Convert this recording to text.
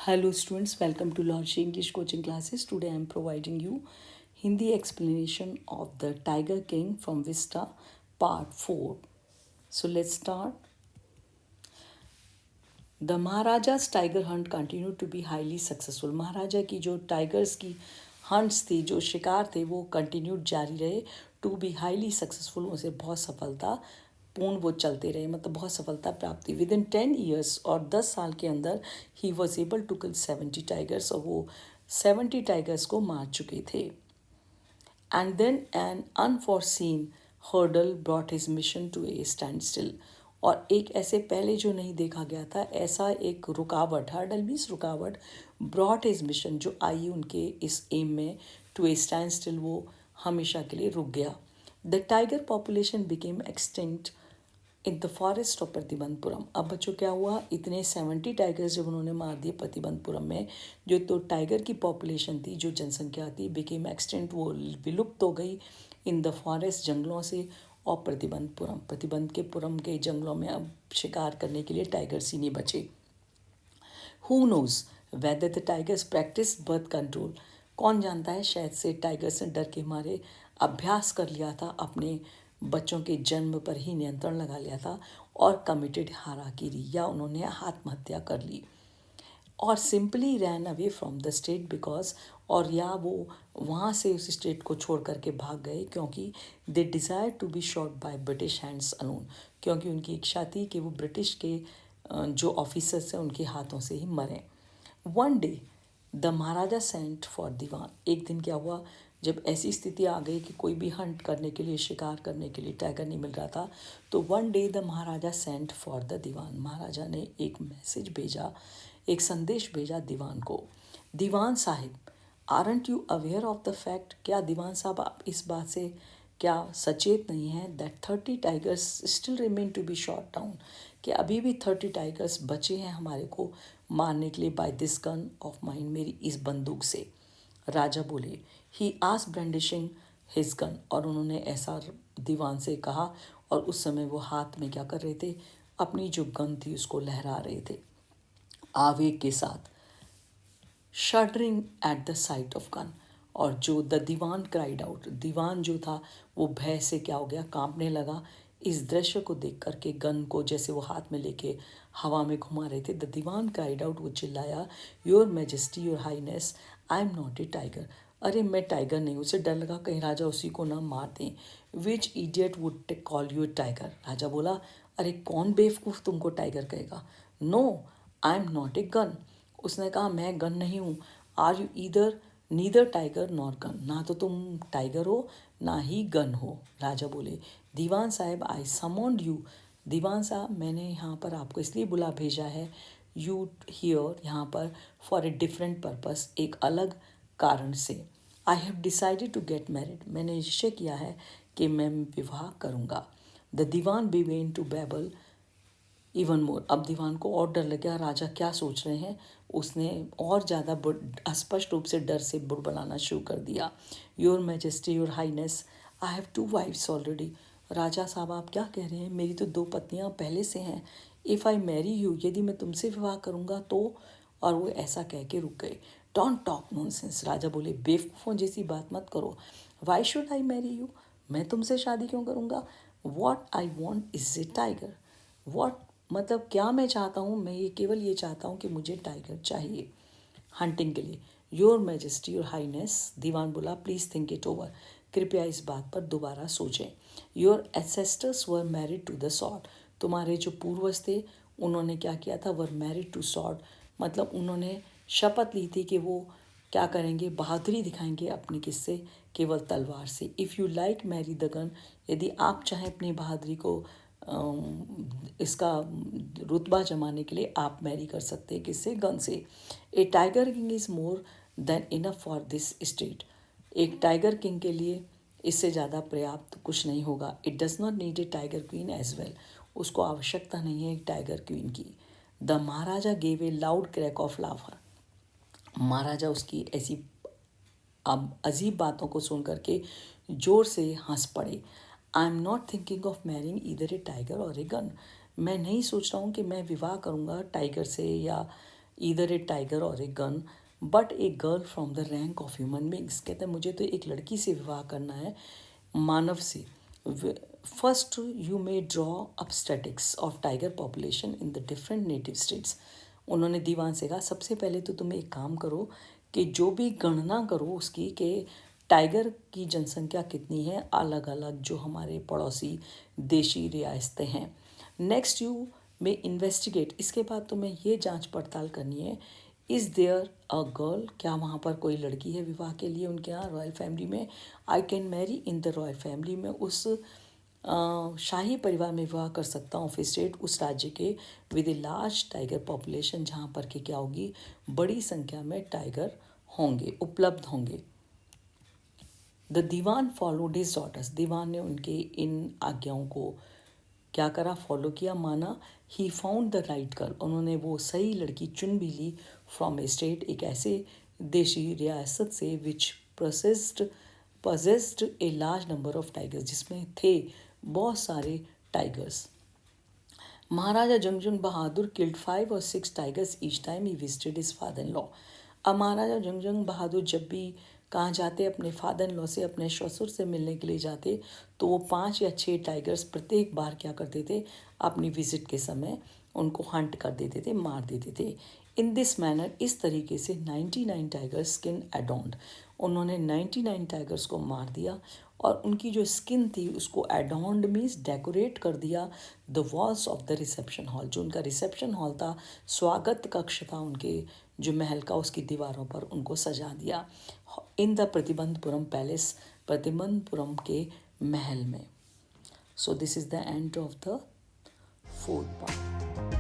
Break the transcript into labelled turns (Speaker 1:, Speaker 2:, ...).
Speaker 1: Hello students, welcome to Lordship English coaching classes. Today I am providing you Hindi explanation of the Tiger King from Vista part 4. So let's start. The Maharaja's tiger hunt continued to be highly successful. महाराजा की जो tigers की hunts थी, जो शिकार थे, वो continued जारी रहे टू बी हाईली सक्सेसफुल. उसे बहुत सफलता पूर्ण वो चलते रहे, मतलब बहुत सफलता प्राप्त हुई. विद इन 10 ईयर्स और 10 साल के अंदर ही was able to kill 70 tigers, और वो 70 टाइगर्स को मार चुके थे. And then an unforeseen hurdle brought his mission to a standstill. और एक ऐसे पहले जो नहीं देखा गया था ऐसा एक रुकावट, हर्डल मीन्स रुकावट, ब्रॉट हिज मिशन जो आई उनके इस एम में टू ए स्टैंड स्टिल, वो हमेशा के लिए रुक गया. The tiger population became extinct in the forest of Pratibandapuram. अब बच्चों क्या हुआ, इतने 70 टाइगर्स जब उन्होंने मार दिए प्रतिबंधपुरम में, जो तो टाइगर की पॉपुलेशन थी, जो जनसंख्या थी, बिकेम एक्सटेंट, वो विलुप्त हो गई इन द फॉरेस्ट, जंगलों से, और प्रतिबंधपुरम, प्रतिबंध के पुरम के जंगलों में अब शिकार करने के लिए टाइगर्स ही नहीं बचे. Who knows whether the tigers practise birth control. कौन जानता है, शायद से टाइगर्स ने डर के मारे अभ्यास कर लिया था, अपने बच्चों के जन्म पर ही नियंत्रण लगा लिया था, और कमिटेड हाराकीरी, या उन्होंने आत्महत्या कर ली, और simply ran away from the state because, और या वो वहाँ से उस स्टेट को छोड़ करके भाग गए क्योंकि they desire to be shot by British hands alone, क्योंकि उनकी इच्छा थी कि वो ब्रिटिश के जो ऑफिसर्स हैं उनके हाथों से ही मरें. One day the maharaja sent for dewan. एक दिन क्या हुआ, जब ऐसी स्थिति आ गई कि कोई भी हंट करने के लिए, शिकार करने के लिए टाइगर नहीं मिल रहा था, तो one day the maharaja sent for the dewan. महाराजा ने एक मैसेज भेजा, एक संदेश भेजा दीवान को. दीवान साहिब, aren't you aware of the fact. क्या दीवान साहब आप इस बात से क्या सचेत नहीं हैं that 30 tigers still remain to be shot down, कि अभी भी 30 टाइगर्स बचे हैं हमारे को मारने के लिए by this gun of mind, मेरी इस बंदूक से. राजा बोले, he asked brandishing his gun, और उन्होंने ऐसा दीवान से कहा, और उस समय वो हाथ में क्या कर रहे थे, अपनी जो गन थी उसको लहरा रहे थे आवेग के साथ. Shuddering at the site of gun, और जो द दीवान क्राइड आउट, दीवान जो था वो भय से क्या हो गया, कांपने लगा इस दृश्य को देख करके, गन को जैसे वो हाथ में लेके हवा में घुमा रहे थे. द दीवान क्राइड आउट, वो चिल्लाया, your majesty, your highness, I am not A tiger. अरे मैं टाइगर नहीं. उसे डर लगा कहीं राजा उसी को ना मार दें. Which idiot would call you tiger. राजा बोला, अरे कौन बेवकूफ़ तुमको टाइगर कहेगा. No, I am not a gun. उसने कहा, मैं गन नहीं हूँ. Are you either neither tiger nor gun. ना तो तुम टाइगर हो ना ही गन हो. राजा बोले, दीवान साहब, आई समोन्ड यू. दीवान साहब, मैंने यहाँ पर आपको इसलिए बुला भेजा है, यू हियर, यहाँ पर, फॉर ए डिफरेंट पर्पस, एक अलग कारण से. I have decided to get married. मैंने निश्चय किया है कि मैं विवाह करूँगा. The diwan began to babble even more. अब दीवान को और डर लग गया, राजा क्या सोच रहे हैं. उसने और ज़्यादा स्पष्ट रूप से डर से बुड़बड़ाना शुरू कर दिया. Your majesty, your highness, I have 2 wives already. राजा साहब आप क्या कह रहे हैं, मेरी तो 2 पत्नियां पहले से हैं. इफ़ आई मैरी यू, यदि मैं तुमसे विवाह करूँगा तो. और वो ऐसा कह के रुक गए. Don't talk nonsense. राजा बोले, बेवकूफ़ों जैसी बात मत करो. Why should I marry you, मैं तुमसे शादी क्यों करूँगा. What I want is a tiger. What मतलब क्या मैं चाहता हूँ, मैं ये केवल ये चाहता हूँ कि मुझे टाइगर चाहिए हंटिंग के लिए. Your majesty, your highness. दीवान बोला, प्लीज़ थिंक इट ओवर, कृपया इस बात पर दोबारा सोचें. Your ancestors were married to the sword. तुम्हारे जो पूर्वज थे उन्होंने क्या किया था, वर मैरिड टू सॉर्ड, मतलब उन्होंने शपथ ली थी कि वो क्या करेंगे, बहादुरी दिखाएंगे अपनी किससे, केवल तलवार से. If you like marry the gun, यदि आप चाहें अपनी बहादुरी को इसका रुतबा जमाने के लिए, आप मैरी कर सकते हैं किससे, गन से. A tiger king is more than enough for this state. एक टाइगर किंग के लिए इससे ज़्यादा पर्याप्त कुछ नहीं होगा. It does not need a tiger queen as well. उसको आवश्यकता नहीं है एक टाइगर क्वीन की. The maharaja gave a loud crack of laughter. महाराजा उसकी ऐसी अब अजीब बातों को सुन करके जोर से हंस पड़े. आई am not thinking of marrying either A tiger और ए गन. मैं नहीं सोच रहा हूँ कि मैं विवाह करूँगा टाइगर से या ईदर ए टाइगर और a gun but a girl from the rank of human beings. कहते हैं मुझे तो एक लड़की से विवाह करना है, मानव से। First you may draw up statics of tiger population in the different native states. उन्होंने दीवान से कहा सबसे पहले तो तुम एक काम करो कि जो भी गणना करो उसकी कि टाइगर की जनसंख्या कितनी है अलग अलग जो हमारे पड़ोसी देशी रियासतें हैं। नेक्स्ट यू में इन्वेस्टिगेट, इसके बाद तुम्हें ये जांच पड़ताल करनी है, इज़ देयर अ गर्ल, क्या वहाँ पर कोई लड़की है विवाह के लिए उनके यहाँ रॉयल फैमिली में। I can marry in the royal family में, उस शाही परिवार में विवाह कर सकता हूँ ऑफ स्टेट, उस राज्य के, with a large tiger population, जहाँ पर कि क्या होगी बड़ी संख्या में टाइगर होंगे, उपलब्ध होंगे। The dewan followed his daughters, दीवान ने उनके इन आज्ञाओं को क्या करा, फॉलो किया, माना। He found the right girl, उन्होंने वो सही लड़की चुन भी ली, फ्रॉम ए स्टेट, एक ऐसे देशी रियासत से, which possessed a large number of tigers, जिसमें थे बहुत सारे tigers. Maharaja Jungjung Bahadur killed 5 or 6 tigers each time he visited his father in law. अब महाराजा जंगजंग बहादुर जब भी कहाँ जाते, अपने फादर इन लॉ से, अपने ससुर से मिलने के लिए जाते, तो वो 5 या 6 टाइगर्स प्रत्येक बार क्या करते थे, अपनी विजिट के समय उनको हंट कर देते थे, मार देते थे। इन दिस मैनर, इस तरीके से 99 टाइगर्स स्किन एडॉन्ड, उन्होंने 99 टाइगर्स को मार दिया और उनकी जो स्किन थी उसको एडॉन्ड मीन्स डेकोरेट कर दिया the walls of the reception hall, जो उनका रिसेप्शन हॉल था, स्वागत कक्ष था उनके जो महल का, उसकी दीवारों पर उनको सजा दिया, in the Pratibandapuram palace, Pratibandapuram के महल में। So this is the end of the 4th part.